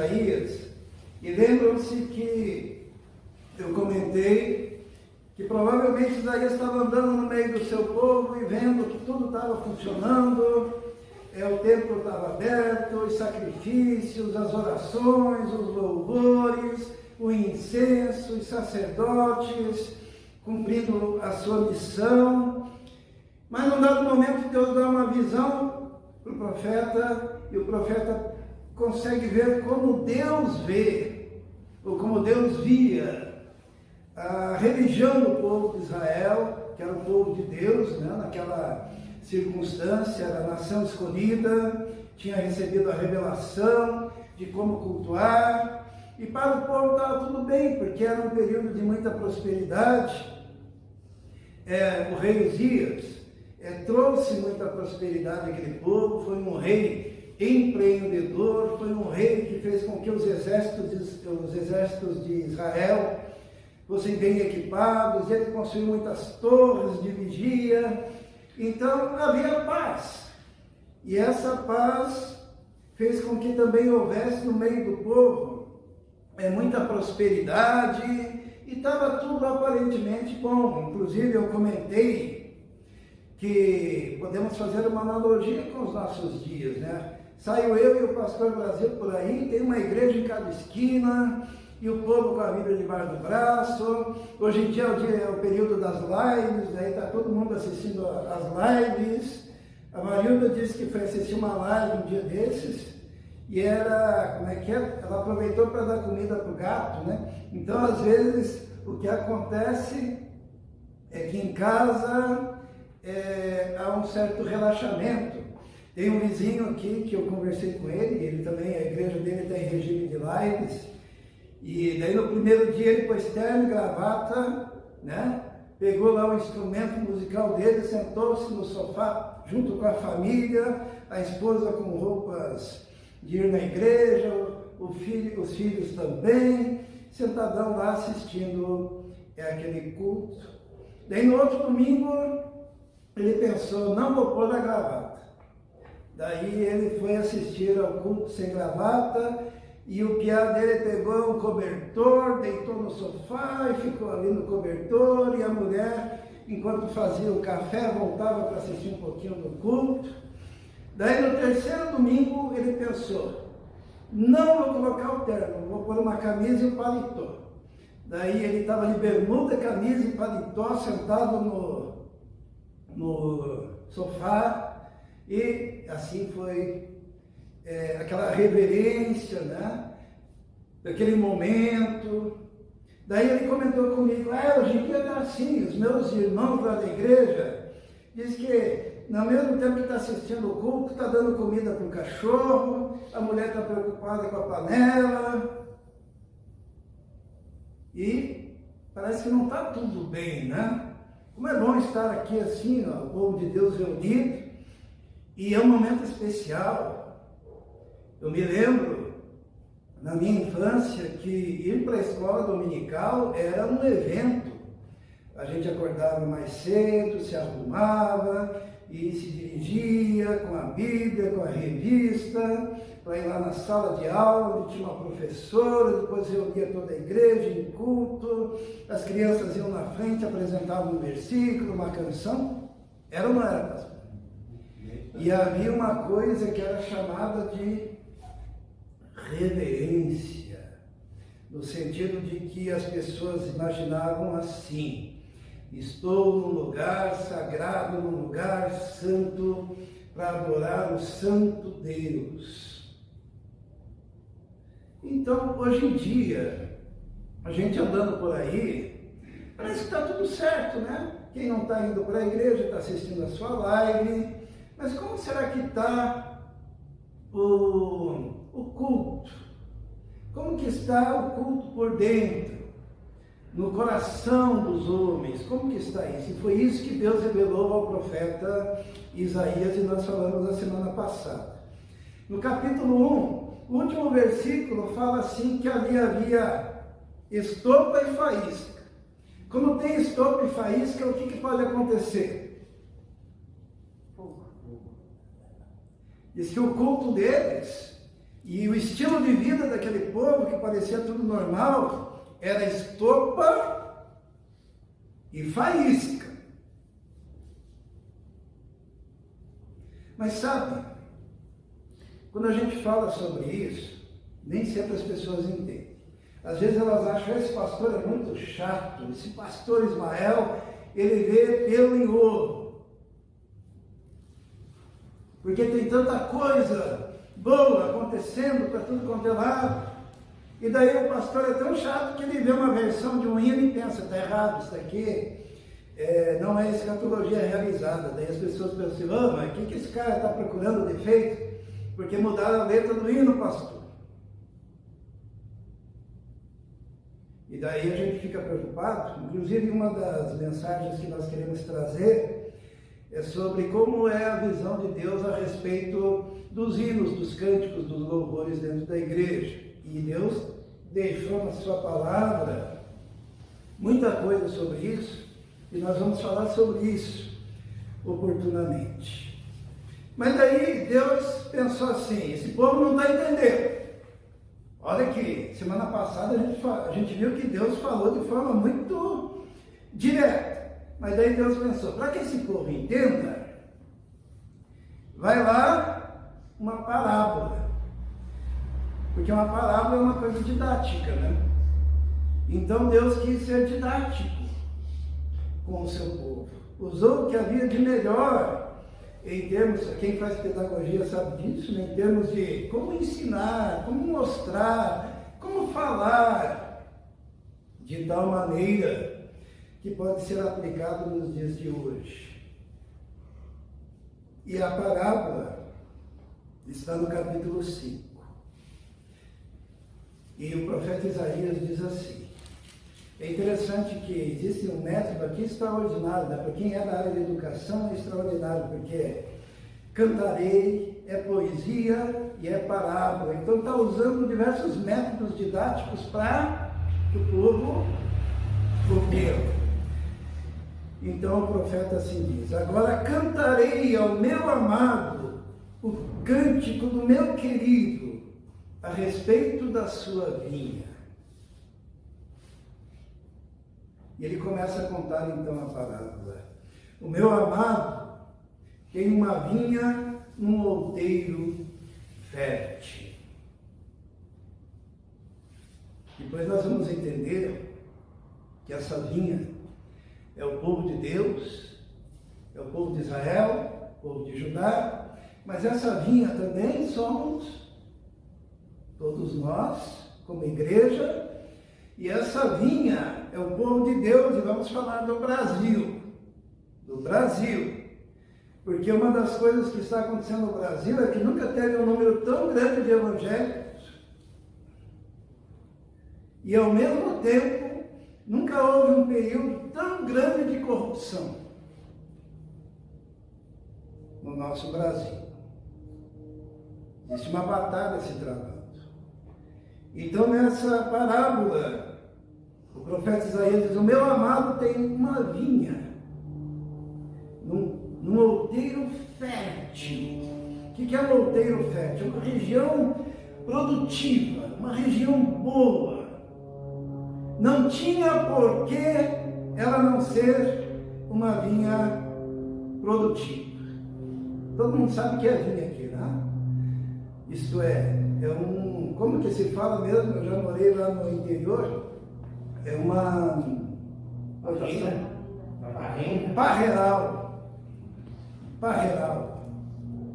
Isaías, e lembram-se que eu comentei que provavelmente Isaías estava andando no meio do seu povo e vendo que tudo estava funcionando, o templo estava aberto, os sacrifícios, as orações, os louvores, o incenso, os sacerdotes cumprindo a sua missão. Mas num dado momento Deus dá uma visão para o profeta, e o profeta consegue ver como Deus vê, ou como Deus via a religião do povo de Israel, que era o povo de Deus, né? Naquela circunstância, era a nação escolhida, tinha recebido a revelação de como cultuar, e para o povo estava tudo bem, porque era um período de muita prosperidade. O rei Uzias trouxe muita prosperidade àquele povo, foi um rei empreendedor, foi um rei que fez com que os exércitos de Israel fossem bem equipados, ele construiu muitas torres de vigia, então havia paz. E essa paz fez com que também houvesse no meio do povo muita prosperidade, e estava tudo aparentemente bom. Inclusive eu comentei que podemos fazer uma analogia com os nossos dias, né? Saio eu e o pastor Brasil por aí, tem uma igreja em cada esquina, e o povo com a Bíblia debaixo do braço. Hoje em dia é o período das lives, daí está todo mundo assistindo as lives. A Marilda disse que foi assistir uma live um dia desses, e era, ela aproveitou para dar comida para o gato, né? Então, às vezes, o que acontece é que em casa há um certo relaxamento. Tem um vizinho aqui que eu conversei com ele também, a igreja dele está em regime de lives, e daí no primeiro dia ele pôs terno e gravata, né? Pegou lá o instrumento musical dele, sentou-se no sofá junto com a família, a esposa com roupas de ir na igreja, os filhos também, sentadão lá assistindo aquele culto. Daí no outro domingo ele pensou, não vou pôr a gravata. Daí ele foi assistir ao culto sem gravata, e o piá dele pegou um cobertor, deitou no sofá e ficou ali no cobertor, e a mulher, enquanto fazia o café, voltava para assistir um pouquinho do culto. Daí no terceiro domingo ele pensou, não vou colocar o terno, vou pôr uma camisa e um paletó. Daí ele estava de bermuda, camisa e paletó, sentado no sofá, e assim foi aquela reverência, né? Daquele momento. Daí ele comentou comigo, hoje em dia está assim, os meus irmãos lá da igreja dizem que no mesmo tempo que está assistindo o culto, está dando comida para o cachorro, a mulher está preocupada com a panela, e parece que não está tudo bem, né? Como é bom estar aqui assim, ó, o povo de Deus reunido, e é um momento especial. Eu me lembro, na minha infância, que ir para a escola dominical era um evento. A gente acordava mais cedo, se arrumava e se dirigia com a Bíblia, com a revista, para ir lá na sala de aula, onde tinha uma professora, depois reunia toda a igreja em culto, as crianças iam na frente, apresentavam um versículo, uma canção. Era ou não era, pastor? E havia uma coisa que era chamada de reverência, no sentido de que as pessoas imaginavam assim: estou num lugar sagrado, num lugar santo, para adorar o santo Deus. Então, hoje em dia, a gente andando por aí, parece que está tudo certo, né? Quem não está indo para a igreja está assistindo a sua live, mas como será que está o culto? Como que está o culto por dentro? No coração dos homens, como que está isso? E foi isso que Deus revelou ao profeta Isaías, e nós falamos a semana passada. No capítulo 1, o último versículo fala assim, que ali havia estopa e faísca. Quando tem estopa e faísca, o que pode acontecer? Diz que o culto deles E o estilo de vida daquele povo, que parecia tudo normal, era estopa e faísca. Mas sabe, quando a gente fala sobre isso, nem sempre as pessoas entendem. Às vezes elas acham que esse pastor é muito chato, esse pastor Ismael, ele vê pelo em ouro. Porque tem tanta coisa boa acontecendo para tudo quanto é lado. E daí o pastor é tão chato que ele vê uma versão de um hino e pensa, está errado, isso daqui não é escatologia realizada. Daí as pessoas pensam assim, mas o que esse cara está procurando defeito? Porque mudaram a letra do hino, pastor. E daí a gente fica preocupado. Inclusive, uma das mensagens que nós queremos trazer é sobre como é a visão de Deus a respeito dos hinos, dos cânticos, dos louvores dentro da igreja. E Deus deixou na sua palavra muita coisa sobre isso, e nós vamos falar sobre isso oportunamente. Mas daí Deus pensou assim, esse povo não está entendendo. Olha aqui, semana passada a gente viu que Deus falou de forma muito direta. Mas daí Deus pensou, para que esse povo entenda, vai lá uma parábola. Porque uma parábola é uma coisa didática, né? Então Deus quis ser didático com o seu povo. Usou o que havia de melhor em termos, quem faz pedagogia sabe disso, né? Em termos de como ensinar, como mostrar, como falar, de tal maneira que pode ser aplicado nos dias de hoje. E a parábola está no capítulo 5. E o profeta Isaías diz assim, é interessante que existe um método aqui extraordinário, né? Para quem é da área de educação é extraordinário, porque cantarei, é poesia e é parábola. Então está usando diversos métodos didáticos para que o povo compreenda. Então o profeta assim diz, agora cantarei ao meu amado o cântico do meu querido a respeito da sua vinha. E ele começa a contar então a parábola. O meu amado tem uma vinha num outeiro fértil. Depois nós vamos entender que essa vinha é o povo de Deus, é o povo de Israel, o povo de Judá, mas essa vinha também somos todos nós, como igreja, e essa vinha é o povo de Deus, e vamos falar do Brasil. Porque uma das coisas que está acontecendo no Brasil é que nunca teve um número tão grande de evangélicos, e ao mesmo tempo, nunca houve um período tão grande de corrupção no nosso Brasil. Existe uma batalha se travando. Então, nessa parábola, o profeta Isaías diz, o meu amado tem uma vinha num outeiro fértil. O que é um outeiro fértil? Uma região produtiva, uma região boa. Não tinha por que ela não ser uma vinha produtiva. Todo mundo sabe o que é vinha aqui, né? Isto é como que se fala mesmo? Eu já morei lá no interior. É uma parreiral.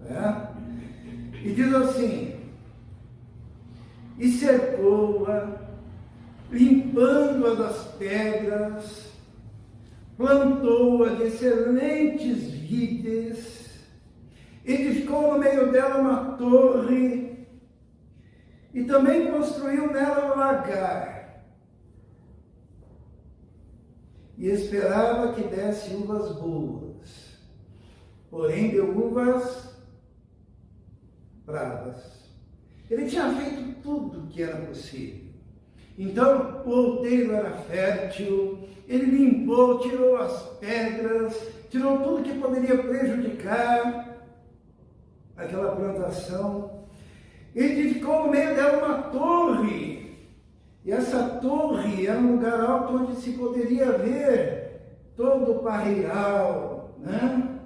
É? E diz assim, e cercou-a, limpando-a das pedras, plantou-a de excelentes vides, edificou no meio dela uma torre, e também construiu nela um lagar. E esperava que desse uvas boas, porém deu uvas bravas. Ele tinha feito tudo que era possível. Então o outeiro era fértil, ele limpou, tirou as pedras, tirou tudo que poderia prejudicar aquela plantação. Edificou no meio dela uma torre. E essa torre era um lugar alto onde se poderia ver todo o parreiral, né?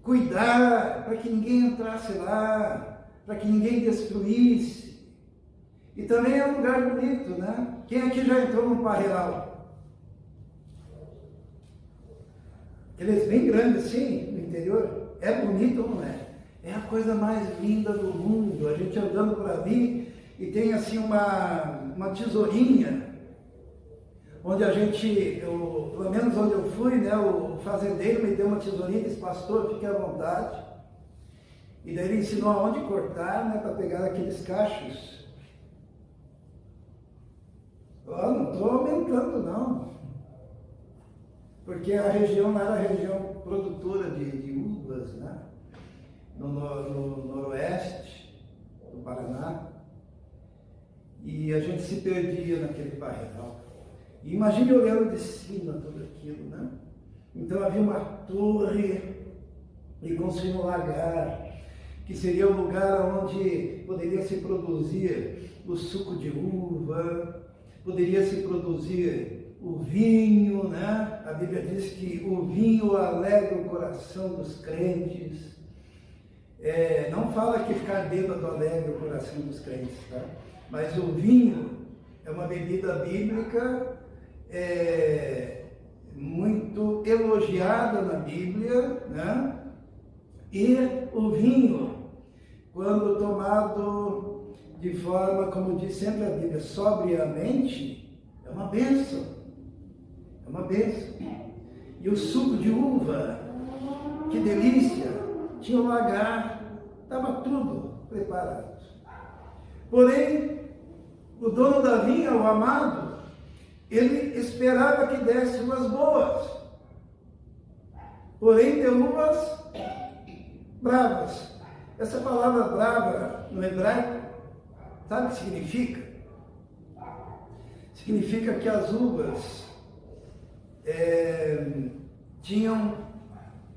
Cuidar para que ninguém entrasse lá, para que ninguém destruísse. E também é um lugar bonito, né? Quem aqui já entrou num parreiral? Aqueles bem grandes assim, no interior. É bonito ou não é? É a coisa mais linda do mundo. A gente andando por ali e tem assim uma tesourinha, onde a gente, pelo menos onde eu fui, né, o fazendeiro me deu uma tesourinha e disse: pastor, fique à vontade. E daí ele ensinou aonde cortar, né, para pegar aqueles cachos. Não estou aumentando não, porque a região lá era a região produtora de uvas, né? No noroeste do Paraná, e a gente se perdia naquele parreiral. E imagine olhando de cima tudo aquilo, né? Então havia uma torre e construiu um lagar, que seria o lugar onde poderia se produzir o suco de uva, poderia se produzir o vinho, né? A Bíblia diz que o vinho alegra o coração dos crentes. Não fala que ficar bêbado alegra o coração dos crentes, tá? Mas o vinho é uma bebida bíblica muito elogiada na Bíblia, né? E o vinho, quando tomado de forma, como diz sempre a Bíblia, sobriamente, é uma bênção. É uma bênção. E o suco de uva, que delícia! Tinha um lagar, estava tudo preparado. Porém, o dono da vinha, o amado, ele esperava que desse uvas boas. Porém, deu uvas bravas. Essa palavra brava no hebraico, sabe o que significa? Significa que as uvas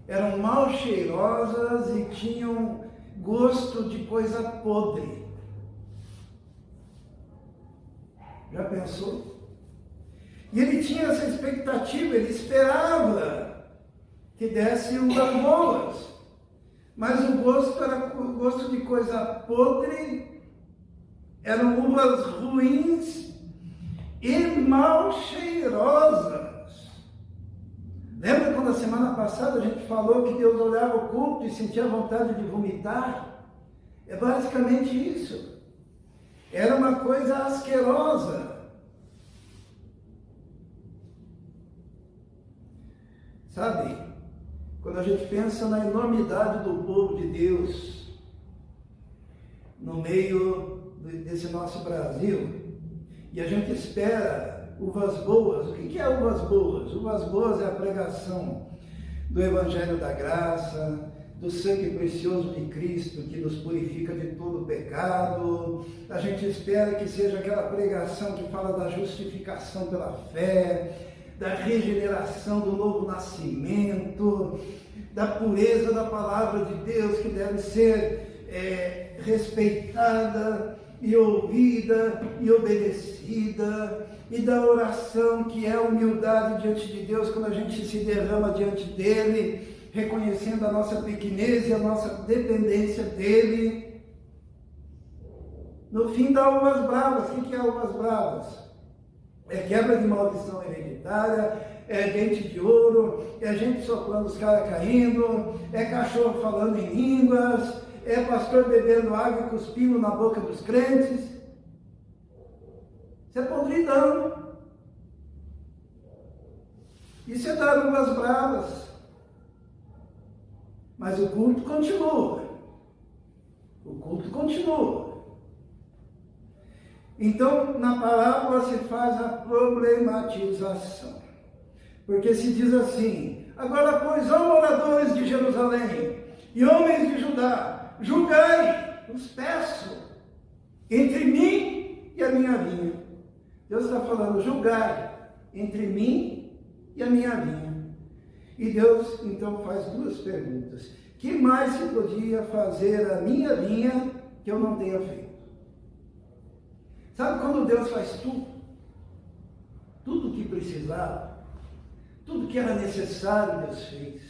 eram mal cheirosas e tinham gosto de coisa podre. Já pensou? E ele tinha essa expectativa, ele esperava que desse uvas boas, mas o gosto era o gosto de coisa podre, eram uvas ruins e mal cheirosas. Lembra quando a semana passada a gente falou que Deus olhava o culto e sentia vontade de vomitar? É basicamente isso. Era uma coisa asquerosa. Sabe, quando a gente pensa na enormidade do povo de Deus no meio desse nosso Brasil, e a gente espera uvas boas. O que é uvas boas? Uvas boas é a pregação do Evangelho da Graça, do sangue precioso de Cristo que nos purifica de todo pecado. A gente espera que seja aquela pregação que fala da justificação pela fé, da regeneração, do novo nascimento, da pureza da palavra de Deus que deve ser respeitada e ouvida e obedecida, e da oração que é a humildade diante de Deus quando a gente se derrama diante dele, reconhecendo a nossa pequenez e a nossa dependência dele. No fim, dá uvas bravas. O que é uvas bravas? É quebra de maldição hereditária, é dente de ouro, é gente soprando os caras caindo, é cachorro falando em línguas, é pastor bebendo água e cuspindo na boca dos crentes. Isso é podridão. Isso é dar uvas bravas. Mas o culto continua. O culto continua. Então, na parábola se faz a problematização. Porque se diz assim: agora, pois, ó moradores de Jerusalém e homens de Judá, julgai, os peço, entre mim e a minha vinha. Deus está falando: julgai entre mim e a minha vinha. E Deus, então, faz duas perguntas. Que mais se podia fazer a minha vinha que eu não tenha feito. Sabe quando Deus faz tudo? Tudo o que precisava, tudo que era necessário, Deus fez.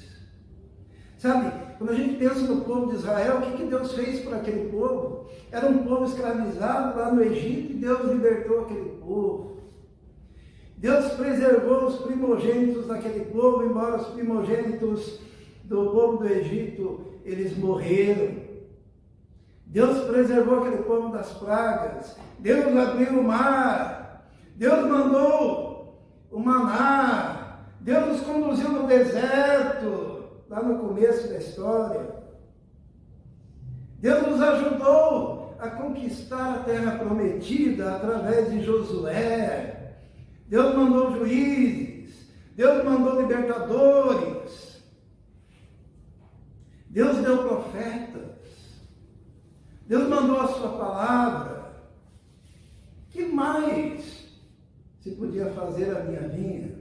Sabe, quando a gente pensa no povo de Israel, o que Deus fez para aquele povo? Era um povo escravizado lá no Egito e Deus libertou aquele povo. Deus preservou os primogênitos daquele povo, embora os primogênitos do povo do Egito, eles morreram. Deus preservou aquele povo das pragas. Deus abriu o mar. Deus mandou o maná. Deus nos conduziu no deserto, lá no começo da história. Deus nos ajudou a conquistar a terra prometida através de Josué. Deus mandou juízes. Deus mandou libertadores. Deus deu profetas. Deus mandou a sua palavra. Que mais se podia fazer a minha vinha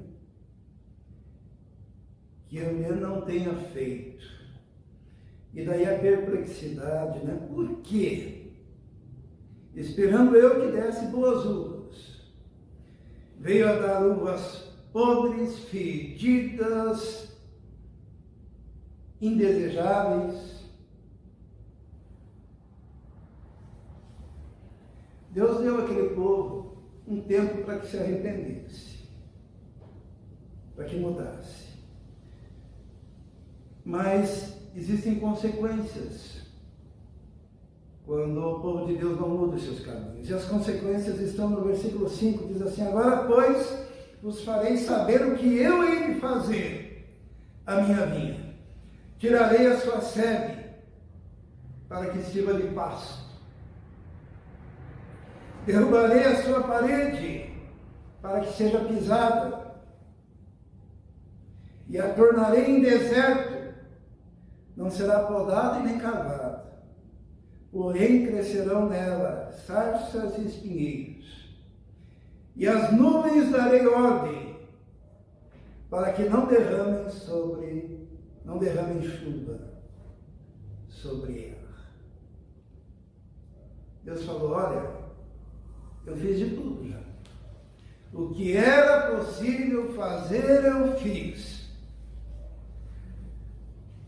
que eu não tenha feito? E daí a perplexidade, né? Por quê? Esperando eu que desse boas uvas, veio a dar uvas podres, fedidas, indesejáveis. Deus deu àquele povo um tempo para que se arrependesse, para que mudasse. Mas existem consequências quando o povo de Deus não muda os seus caminhos. E as consequências estão no versículo 5, diz assim: agora, pois, vos farei saber o que eu hei de fazer à minha vinha. Tirarei a sua sebe, para que sirva de pasto. Derrubarei a sua parede, para que seja pisada. E a tornarei em deserto, não será podada e nem cavada. Porém crescerão nela sarças e espinheiros. E as nuvens darei ordem, para que não derramem chuva sobre ela. Deus falou: olha, eu fiz de tudo já. O que era possível fazer, eu fiz.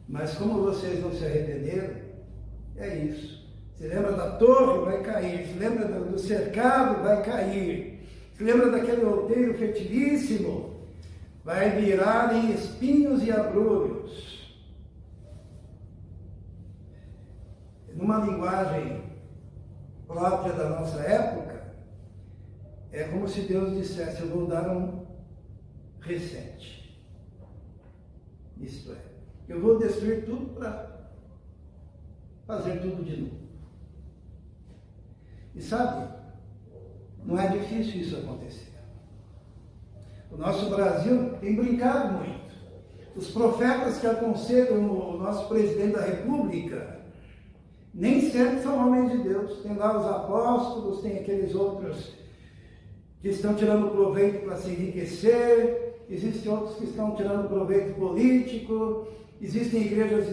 Mas como vocês não se arrependeram, é isso. Se lembra da torre, vai cair. Se lembra do cercado, vai cair. Se lembra daquele outeiro fertilíssimo, vai virar em espinhos e abrolhos. Numa linguagem própria da nossa época, é como se Deus dissesse: eu vou dar um reset. Isto é, eu vou destruir tudo para fazer tudo de novo. E sabe, não é difícil isso acontecer. O nosso Brasil tem brincado muito. Os profetas que aconselham o nosso presidente da República nem sempre são homens de Deus. Tem lá os apóstolos, tem aqueles outros que estão tirando proveito para se enriquecer, existem outros que estão tirando proveito político, existem igrejas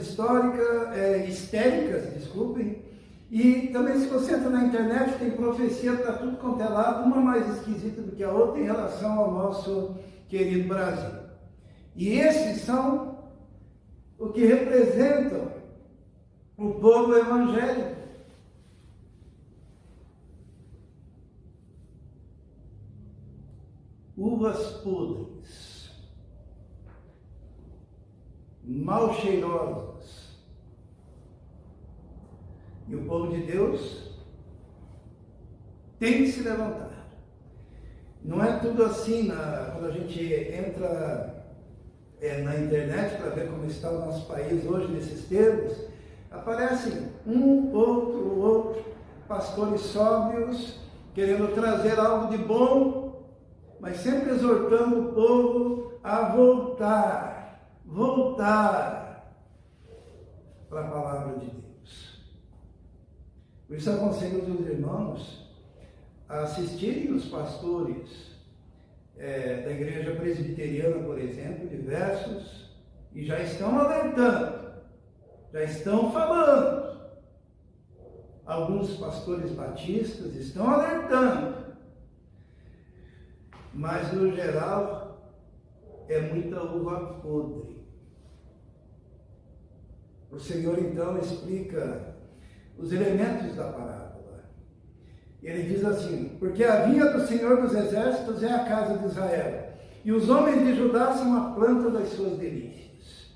histéricas, desculpem, e também, se você entra na internet, tem profecia para tudo quanto é lado, uma mais esquisita do que a outra em relação ao nosso querido Brasil. E esses são o que representam o povo evangélico. Uvas podres, mal cheirosas. E o povo de Deus tem que se levantar. Não é tudo assim, quando a gente entra na internet para ver como está o nosso país hoje nesses termos, aparecem outro, pastores sóbrios, querendo trazer algo de bom, mas sempre exortando o povo a voltar para a palavra de Deus. Por isso aconselho os irmãos a assistirem os pastores da igreja presbiteriana, por exemplo, diversos, e já estão alertando, já estão falando. alguns pastores batistas estão alertando, mas no geral é muita uva podre. O Senhor então explica os elementos da parábola. Ele diz assim: porque a vinha do Senhor dos Exércitos é a casa de Israel, e os homens de Judá são a planta das suas delícias.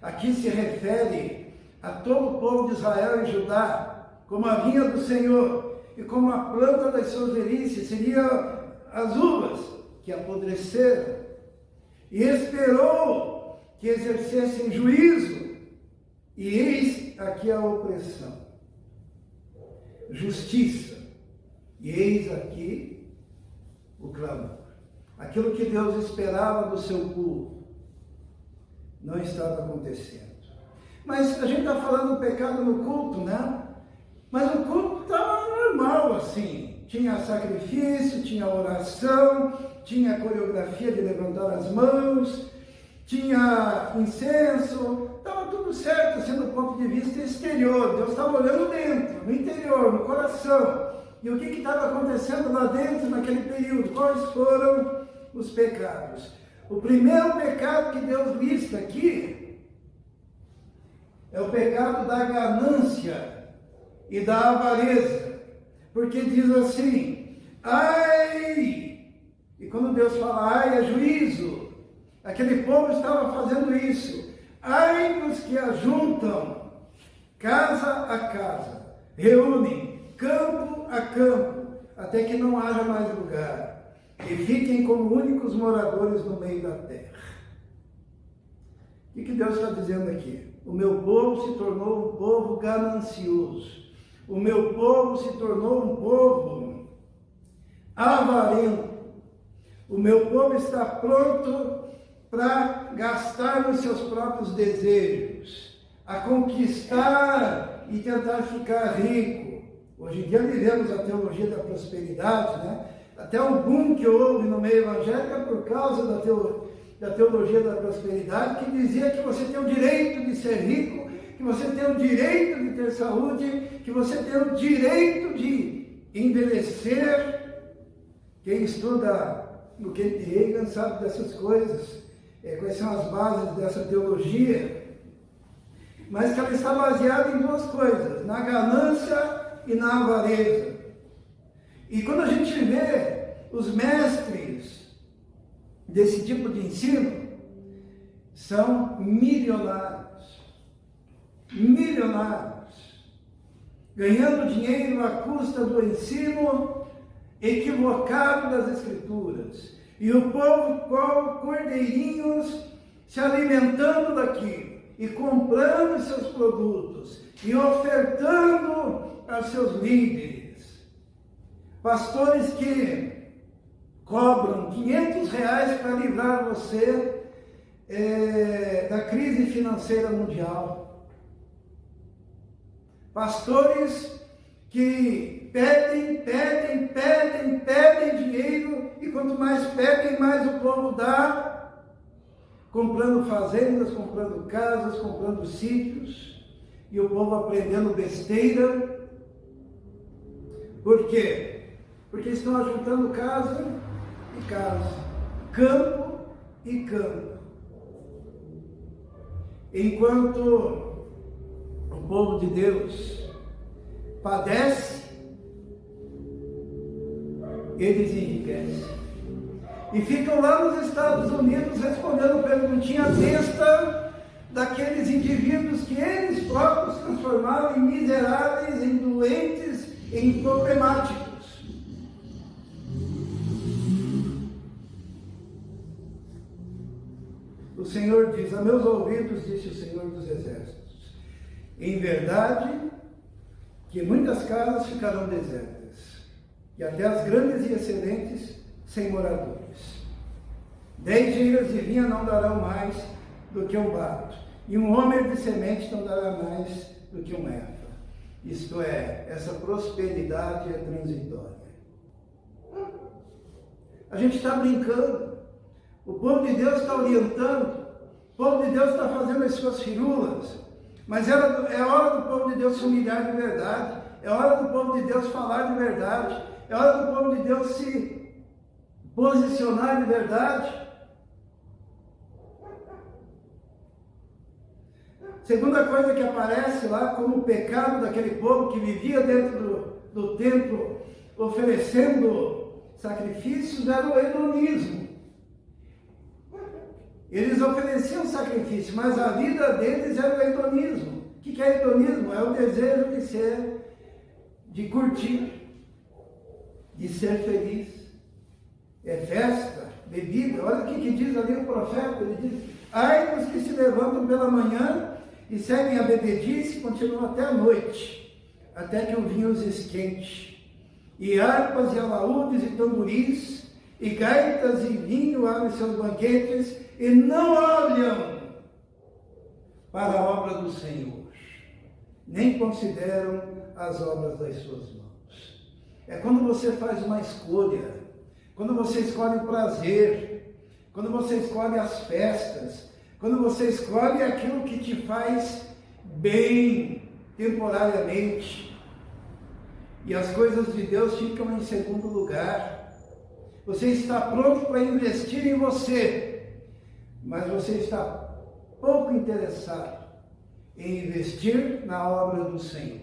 Aqui se refere a todo o povo de Israel e Judá, como a vinha do Senhor, e como a planta das suas delícias, seriam as uvas que apodreceram, e esperou que exercessem juízo, e eis aqui a opressão, justiça, e eis aqui o clamor. Aquilo que Deus esperava do seu povo não estava acontecendo. Mas a gente está falando do pecado no culto, né? Mas o culto estava normal assim. Tinha sacrifício, tinha oração, tinha coreografia de levantar as mãos, tinha incenso, estava tudo certo assim do ponto de vista exterior. Deus estava olhando dentro, no interior, no coração. E o que estava acontecendo lá dentro naquele período? Quais foram os pecados? O primeiro pecado que Deus lista aqui é o pecado da ganância e da avareza. Porque diz assim: ai! E quando Deus fala ai, é juízo. Aquele povo estava fazendo isso. Ai dos que ajuntam casa a casa, reúnem campo a campo, até que não haja mais lugar, e fiquem como únicos moradores no meio da terra. O que Deus está dizendo aqui? O meu povo se tornou um povo ganancioso. O meu povo se tornou um povo avarento. O meu povo está pronto para gastar nos seus próprios desejos, a conquistar e tentar ficar rico. Hoje em dia vivemos a teologia da prosperidade, né? Até um boom que houve no meio evangélico é por causa da teologia da prosperidade, que dizia que você tem o direito de ser rico, que você tem o direito de ter saúde, que você tem o direito de envelhecer. Quem estuda no Kenneth Hagin sabe dessas coisas, quais são as bases dessa teologia, mas que ela está baseada em duas coisas: na ganância e na avareza. E quando a gente vê os mestres desse tipo de ensino, são milionários, ganhando dinheiro à custa do ensino equivocado das Escrituras, e o povo como cordeirinhos se alimentando daquilo, e comprando seus produtos, e ofertando a seus líderes. Pastores que cobram R$500 para livrar você da crise financeira mundial. Pastores que pedem dinheiro, e quanto mais pedem, mais o povo dá, comprando fazendas, comprando casas, comprando sítios, e o povo aprendendo besteira. Por quê? Porque estão ajuntando casa e casa, campo e campo. Enquanto o povo de Deus padece, eles enriquecem. E ficam lá nos Estados Unidos respondendo perguntinha besta daqueles indivíduos que eles próprios transformaram em miseráveis, em doentes, em problemáticos. O Senhor diz: a meus ouvidos, disse o Senhor dos Exércitos, em verdade que muitas casas ficarão desertas, e até as grandes e excelentes sem moradores. 10 giras de vinha não darão mais do que um bato, e um homem de semente não dará mais do que um efa. Isto é, essa prosperidade é transitória. A gente está brincando, o povo de Deus está orientando, o povo de Deus está fazendo as suas firulas, mas é hora do povo de Deus se humilhar de verdade, é hora do povo de Deus falar de verdade, é hora do povo de Deus se posicionar de verdade. Segunda coisa que aparece lá como o pecado daquele povo que vivia dentro do templo oferecendo sacrifícios era o hedonismo. Eles ofereciam sacrifício, mas a vida deles era o hedonismo. O que é hedonismo? É o desejo de ser, de curtir, de ser feliz. É festa, bebida. Olha o que diz ali o profeta. Ele diz: ai dos que se levantam pela manhã e seguem a bebedice e continuam até a noite, até que o vinho os esquente. E harpas e alaúdes e tamboris, e gaitas e vinho abrem seus banquetes, e não olham para a obra do Senhor, nem consideram as obras das suas mãos. É quando você faz uma escolha, quando você escolhe o prazer, quando você escolhe as festas, quando você escolhe aquilo que te faz bem temporariamente, e as coisas de Deus ficam em segundo lugar. Você está pronto para investir em você, mas você está pouco interessado em investir na obra do Senhor.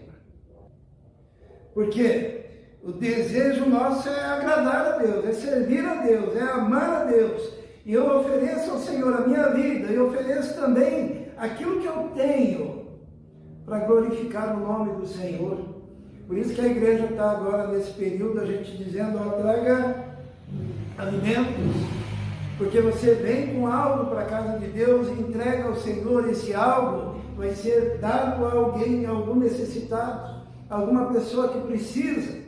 Porque o desejo nosso é agradar a Deus, é servir a Deus, é amar a Deus. E eu ofereço ao Senhor a minha vida, e ofereço também aquilo que eu tenho para glorificar o nome do Senhor. Por isso que a igreja está agora nesse período, a gente dizendo: ó, traga alimentos, porque você vem com algo para a casa de Deus e entrega ao Senhor. Esse algo vai ser dado a alguém, a algum necessitado, a alguma pessoa que precisa.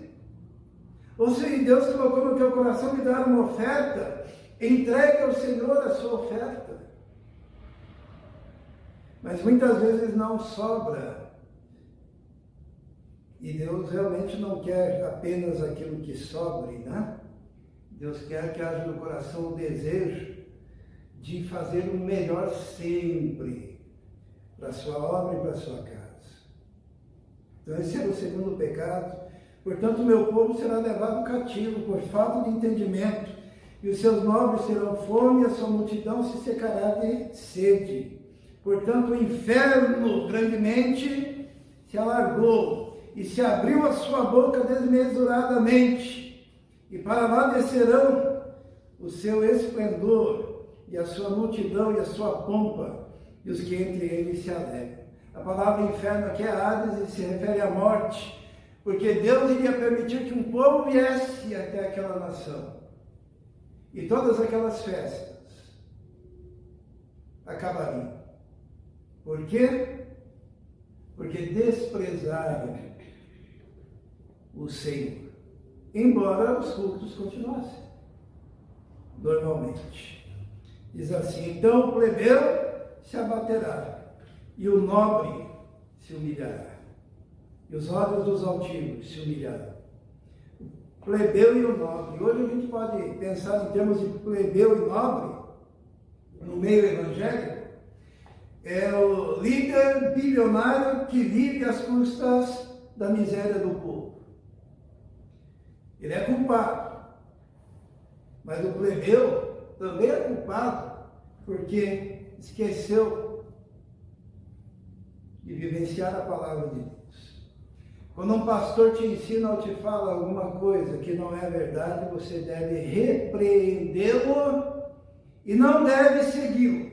Ou se Deus colocou no teu coração de dar uma oferta, entregue ao Senhor a sua oferta. Mas muitas vezes não sobra. E Deus realmente não quer apenas aquilo que sobre, né? Deus quer que haja no coração o desejo de fazer o melhor sempre para a sua obra e para a sua casa. Então esse é o segundo pecado. Portanto, o meu povo será levado cativo por falta de entendimento, e os seus nobres terão fome, e a sua multidão se secará de sede. Portanto, o inferno grandemente se alargou, e se abriu a sua boca desmesuradamente, e para lá descerão o seu esplendor, e a sua multidão e a sua pompa, e os que entre eles se alegram. A palavra inferno aqui é Hades e se refere à morte, porque Deus iria permitir que um povo viesse até aquela nação, e todas aquelas festas acabariam. Por quê? Porque desprezaram o Senhor, embora os cultos continuassem normalmente. Diz assim: então o plebeu se abaterá, e o nobre se humilhará, e os olhos dos altivos se humilharão. O plebeu e o nobre. Hoje a gente pode pensar em termos de plebeu e nobre, no meio evangélico, é o líder bilionário que vive às custas da miséria do povo. Ele é culpado, mas o plebeu também é culpado, porque esqueceu de vivenciar a palavra de Deus. Quando um pastor te ensina ou te fala alguma coisa que não é verdade, você deve repreendê-lo e não deve segui-lo.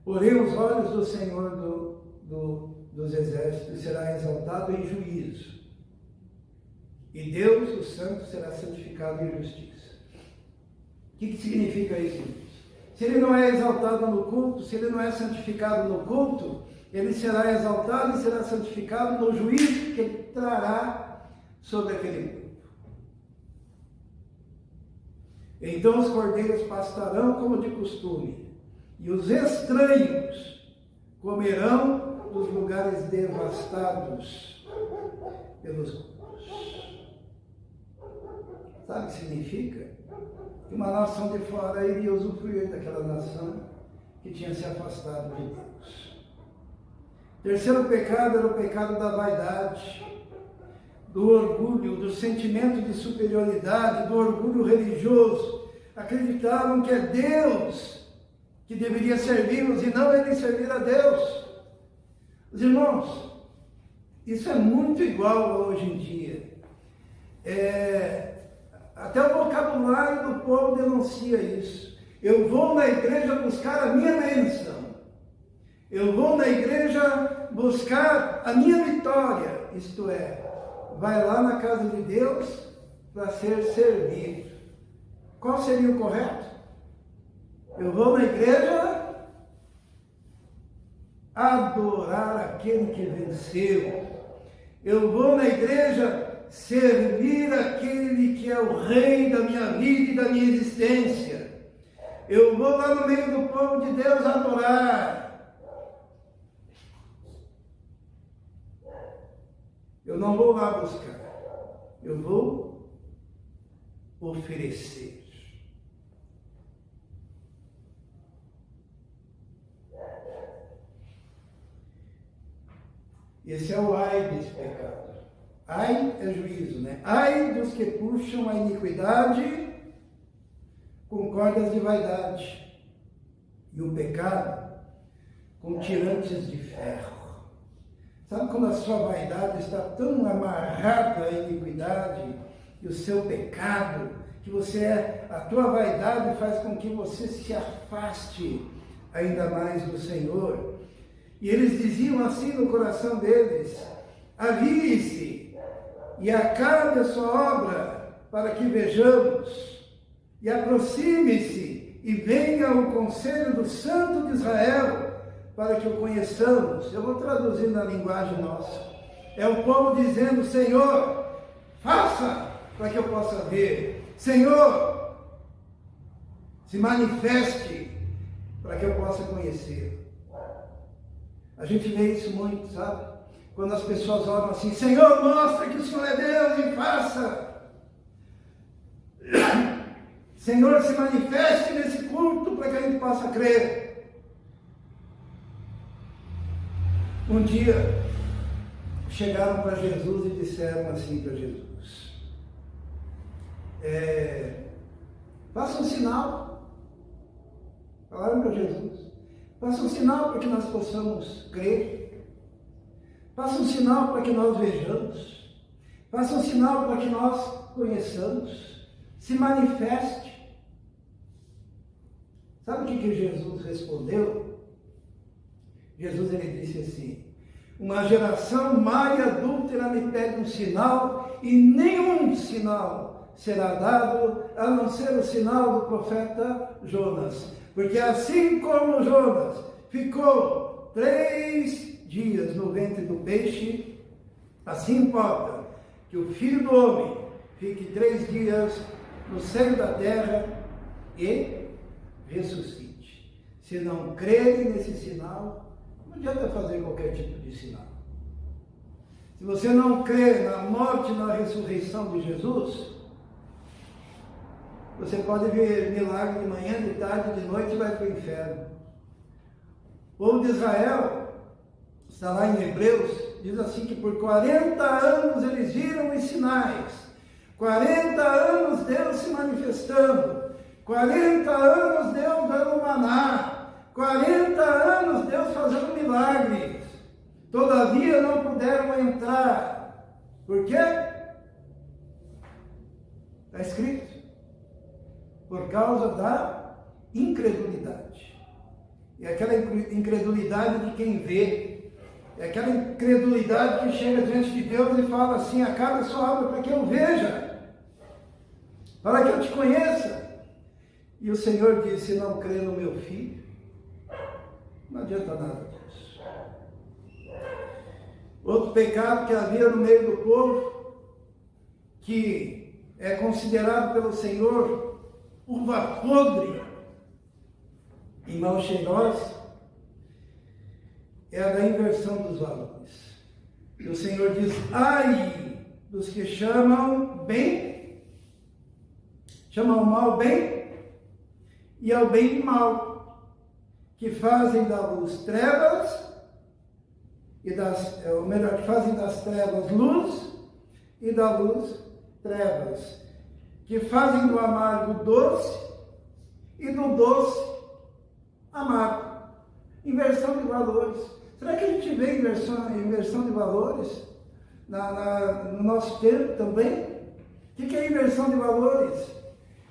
Porém, os olhos do Senhor dos exércitos será exaltado em juízo, e Deus, o Santo, será santificado em justiça. O que significa isso? Se ele não é exaltado no culto, se ele não é santificado no culto, ele será exaltado e será santificado no juízo que ele trará sobre aquele povo. Então os cordeiros pastarão como de costume, e os estranhos comerão dos lugares devastados pelos corpos. Sabe o que significa? Que uma nação de fora iria usufruir daquela nação que tinha se afastado de Deus. Terceiro pecado era o pecado da vaidade, do orgulho, do sentimento de superioridade, do orgulho religioso. Acreditavam que é Deus que deveria servi-los e não eles servir a Deus. Os irmãos, isso é muito igual a hoje em dia. Até o vocabulário do povo denuncia isso. Eu vou na igreja buscar a minha bênção. Eu vou na igreja buscar a minha vitória. Isto é, vai lá na casa de Deus para ser servido. Qual seria o correto? Eu vou na igreja adorar aquele que venceu. Eu vou na igreja servir aquele que é o rei da minha vida e da minha existência. Eu vou lá no meio do povo de Deus adorar. Eu não vou lá buscar. Eu vou oferecer. Esse é o ai desse pecado. Ai é juízo, né? Ai dos que puxam a iniquidade com cordas de vaidade e o pecado com tirantes de ferro. Sabe quando a sua vaidade está tão amarrada à iniquidade e o seu pecado, que a tua vaidade faz com que você se afaste ainda mais do Senhor. E eles diziam assim no coração deles: avie-se e acabe a sua obra, para que vejamos, e aproxime-se e venha o conselho do Santo de Israel, para que o conheçamos. Eu vou traduzir na linguagem nossa. É o povo dizendo: Senhor, faça para que eu possa ver. Senhor, se manifeste para que eu possa conhecer. A gente vê isso muito, sabe? Quando as pessoas oram assim: Senhor, mostra que o Senhor é Deus e faça. Senhor, se manifeste nesse culto para que a gente possa crer. Um dia, chegaram para Jesus e disseram assim para Jesus: faça um sinal. Falaram para Jesus: faça um sinal para que nós possamos crer. Faça um sinal para que nós vejamos. Faça um sinal para que nós conheçamos. Se manifeste. Sabe o que Jesus respondeu? Jesus, ele disse assim: uma geração má e adúltera me pede um sinal, e nenhum sinal será dado, a não ser o sinal do profeta Jonas. Porque assim como Jonas ficou 3 dias no ventre do peixe, assim importa que o Filho do Homem fique 3 dias no seio da terra e ressuscite. Se não crerem nesse sinal, não adianta fazer qualquer tipo de sinal. Se você não crê na morte e na ressurreição de Jesus, você pode ver milagre de manhã, de tarde, de noite e vai para o inferno. O povo de Israel, está lá em Hebreus, diz assim que por 40 anos eles viram os sinais. 40 anos Deus se manifestando. 40 anos Deus dando maná. 40 anos Deus fazendo milagres. Todavia não puderam entrar. Por quê? Está escrito: por causa da incredulidade. É aquela incredulidade de quem vê. É aquela incredulidade que chega diante de Deus e fala assim: acabe a sua obra para que eu veja, para que eu te conheça. E o Senhor disse: se não crê no meu filho, não adianta nada disso. Outro pecado que havia no meio do povo, que é considerado pelo Senhor uva podre e mal cheirosa, é a da inversão dos valores. E o Senhor diz: ai dos que chamam o mal bem e ao bem mal, que fazem da luz trevas ou melhor, que fazem das trevas luz e da luz trevas, que fazem do amargo doce e do doce amargo. Inversão de valores. Será que a gente vê inversão de valores no nosso tempo também? O que é inversão de valores?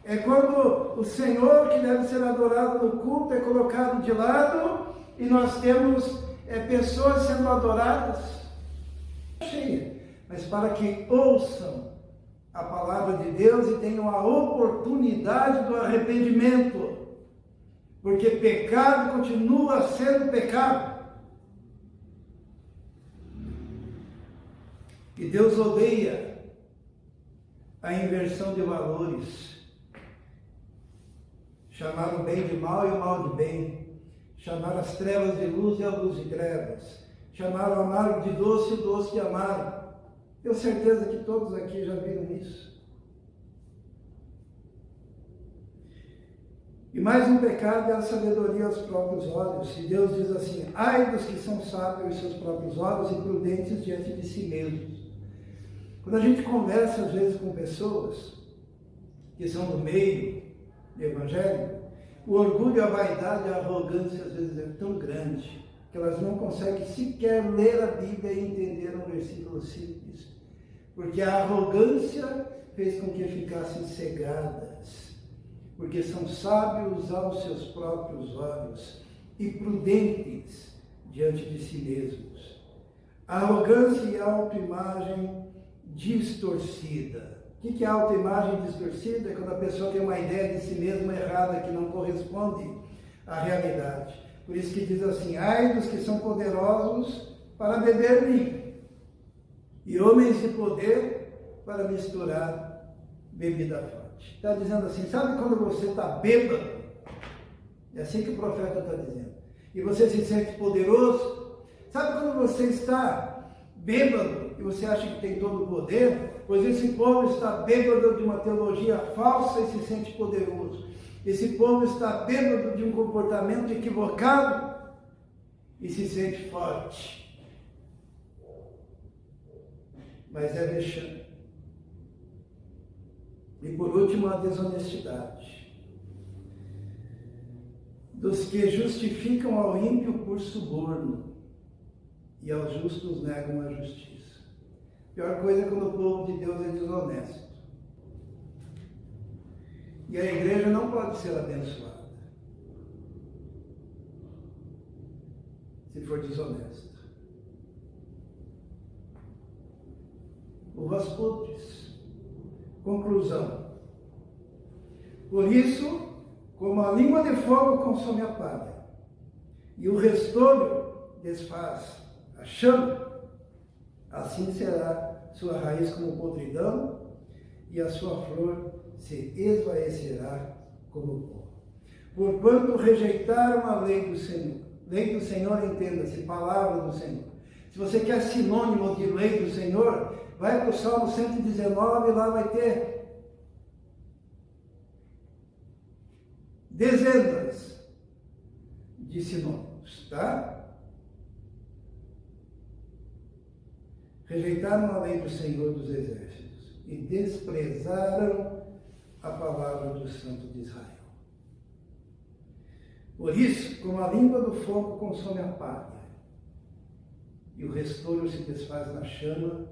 É quando o Senhor, que deve ser adorado no culto, é colocado de lado e nós temos pessoas sendo adoradas. Cheia, mas para que ouçam a palavra de Deus e tenham a oportunidade do arrependimento. Porque pecado continua sendo pecado. E Deus odeia a inversão de valores. Chamar o bem de mal e o mal de bem. Chamar as trevas de luz e a luz de trevas. Chamar o amargo de doce e o doce de amargo. Tenho certeza que todos aqui já viram isso. E mais um pecado é a sabedoria aos próprios olhos. E Deus diz assim: ai dos que são sábios aos seus próprios olhos e prudentes diante de si mesmos. Quando a gente conversa às vezes com pessoas que são do meio do evangelho, o orgulho, a vaidade, a arrogância às vezes é tão grande que elas não conseguem sequer ler a Bíblia e entender um versículo simples. Porque a arrogância fez com que ficassem cegadas. Porque são sábios aos seus próprios olhos e prudentes diante de si mesmos. A arrogância e a autoimagem distorcida. O que é autoimagem distorcida? É quando a pessoa tem uma ideia de si mesma errada, que não corresponde à realidade. Por isso que diz assim: ai dos que são poderosos para beber vinho, e homens de poder para misturar bebida forte. Está dizendo assim, sabe quando você está bêbado? É assim que o profeta está dizendo. E você se sente poderoso? Sabe quando você está bêbado e você acha que tem todo o poder? Pois esse povo está bêbado de uma teologia falsa e se sente poderoso. Esse povo está bêbado de um comportamento equivocado e se sente forte. Mas é vexame. E por último, a desonestidade. Dos que justificam ao ímpio por suborno e aos justos negam a justiça. A pior coisa é quando o povo de Deus é desonesto. E a igreja não pode ser abençoada se for desonesta. O Rasputis. Conclusão. Por isso, como a língua de fogo consome a palha, e o restolho desfaz a chama, assim será sua raiz como podridão, e a sua flor se esvaecerá como pó. Porquanto rejeitaram a lei do Senhor. Lei do Senhor, entenda-se, palavra do Senhor. Se você quer sinônimo de lei do Senhor, vai para o Salmo 119, lá vai ter dezenas de sinônimos, tá? Rejeitaram a lei do Senhor dos Exércitos e desprezaram a palavra do Santo de Israel. Por isso, como a língua do fogo consome a palha, e o restolho se desfaz na chama,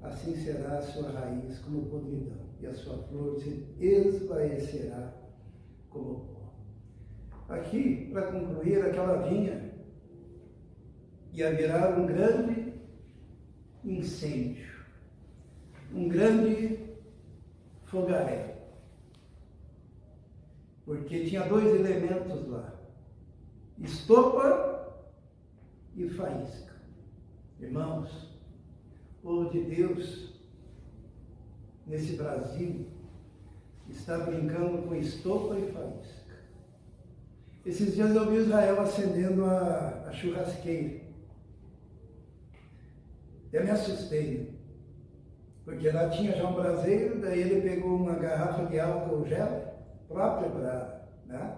assim será a sua raiz como podridão, e a sua flor se esvaecerá como pó. Aqui, para concluir, aquela vinha ia virar um grande incêndio, um grande fogaréu, porque tinha dois elementos lá, estopa e faísca. Irmãos, o povo de Deus, nesse Brasil, está brincando com estopa e faísca. Esses dias eu vi Israel acendendo a churrasqueira. Eu me assustei, porque lá tinha já um braseiro, daí ele pegou uma garrafa de álcool gel, própria para, né?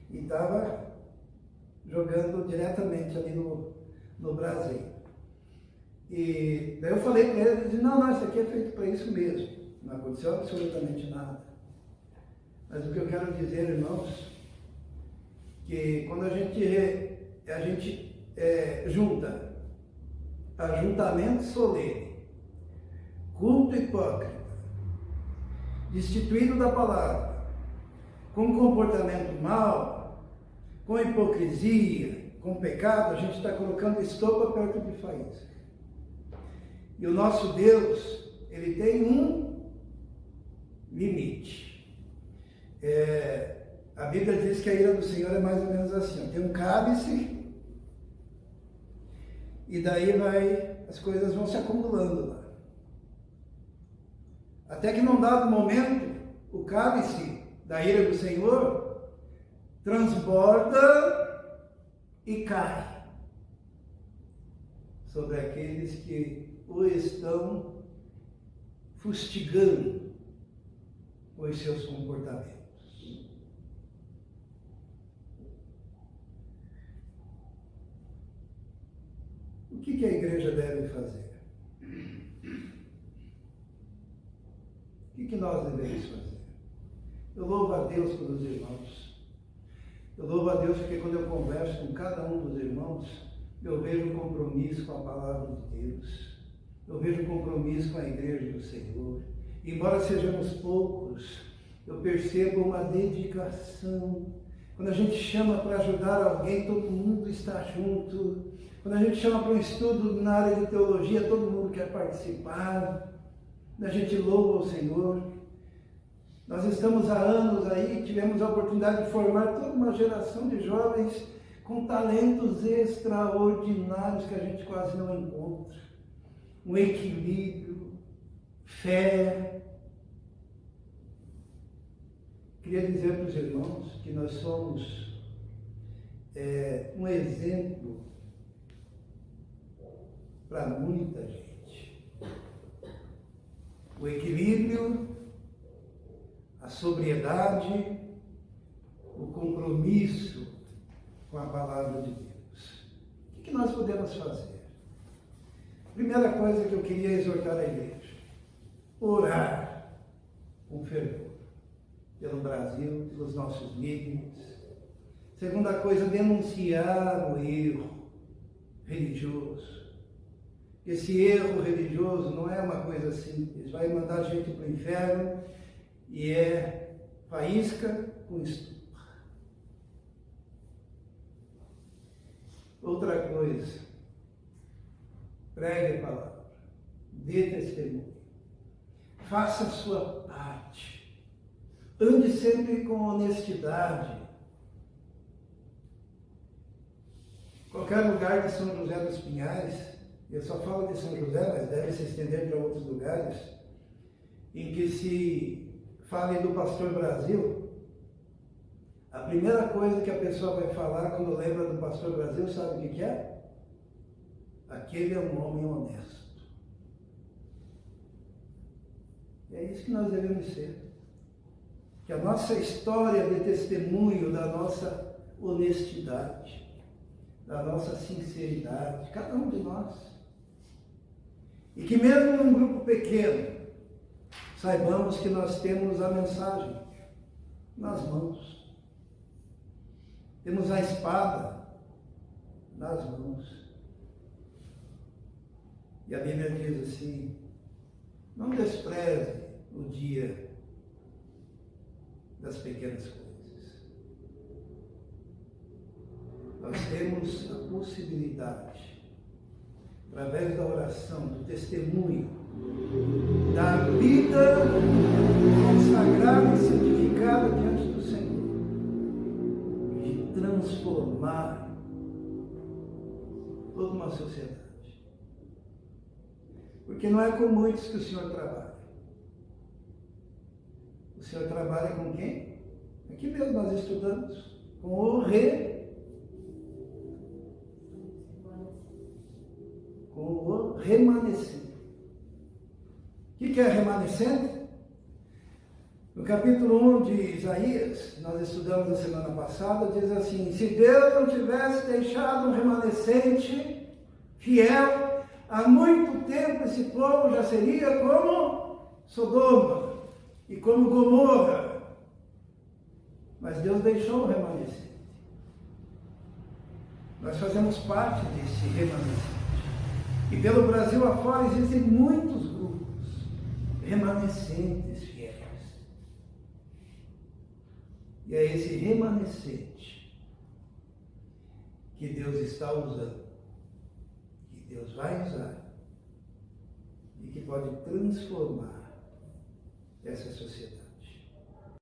E estava jogando diretamente ali no braseiro. E daí eu falei para ele, ele disse, não, isso aqui é feito para isso mesmo. Não aconteceu absolutamente nada. Mas o que eu quero dizer, irmãos, que quando a gente junta ajuntamento solene, culto hipócrita, destituído da palavra, com comportamento mau, com hipocrisia, com pecado, a gente está colocando estopa perto de faísca. E o nosso Deus, ele tem um limite. A Bíblia diz que a ira do Senhor é mais ou menos assim, tem um cálice, e daí as coisas vão se acumulando lá. Até que num dado momento, o cálice da ira do Senhor transborda e cai sobre aqueles que o estão fustigando com os seus comportamentos. O que a igreja deve fazer? O que nós devemos fazer? Eu louvo a Deus pelos irmãos. Eu louvo a Deus porque quando eu converso com cada um dos irmãos, eu vejo compromisso com a palavra de Deus. Eu vejo compromisso com a igreja do Senhor. Embora sejamos poucos, eu percebo uma dedicação. Quando a gente chama para ajudar alguém, todo mundo está junto. Quando a gente chama para um estudo na área de teologia, todo mundo quer participar. A gente louva o Senhor. Nós estamos há anos aí, tivemos a oportunidade de formar toda uma geração de jovens com talentos extraordinários que a gente quase não encontra. Um equilíbrio, fé. Queria dizer para os irmãos que nós somos um exemplo para muita gente. O equilíbrio, a sobriedade, o compromisso com a palavra de Deus. O que nós podemos fazer? Primeira coisa que eu queria exortar a igreja: orar com fervor pelo Brasil, pelos nossos líderes. Segunda coisa, denunciar o erro religioso. Esse erro religioso não é uma coisa simples, vai mandar a gente para o inferno e é faísca com estupro. Outra coisa, pregue a palavra, dê testemunho, faça a sua parte, ande sempre com honestidade. Qualquer lugar de São José dos Pinhais, eu só falo de São José, mas deve se estender para outros lugares, em que se fale do Pastor Brasil, a primeira coisa que a pessoa vai falar quando lembra do Pastor Brasil, sabe o que é? Aquele é um homem honesto. E é isso que nós devemos ser. Que a nossa história de testemunho da nossa honestidade, da nossa sinceridade, cada um de nós. E que mesmo num grupo pequeno, saibamos que nós temos a mensagem nas mãos. Temos a espada nas mãos. E a Bíblia diz assim: não despreze o dia das pequenas coisas. Nós temos a possibilidade, através da oração, do testemunho, da vida consagrada e santificada diante do Senhor, de transformar toda uma sociedade. Porque não é com muitos que o Senhor trabalha. O Senhor trabalha com quem? Aqui mesmo nós estudamos, com o remanescente. O que é remanescente? No capítulo 1 de Isaías, nós estudamos a semana passada, diz assim: se Deus não tivesse deixado um remanescente fiel, há muito tempo esse povo já seria como Sodoma e como Gomorra. Mas Deus deixou o remanescente. Nós fazemos parte desse remanescente. E pelo Brasil afora existem muitos grupos remanescentes fiéis. E é esse remanescente que Deus está usando, que Deus vai usar e que pode transformar essa sociedade.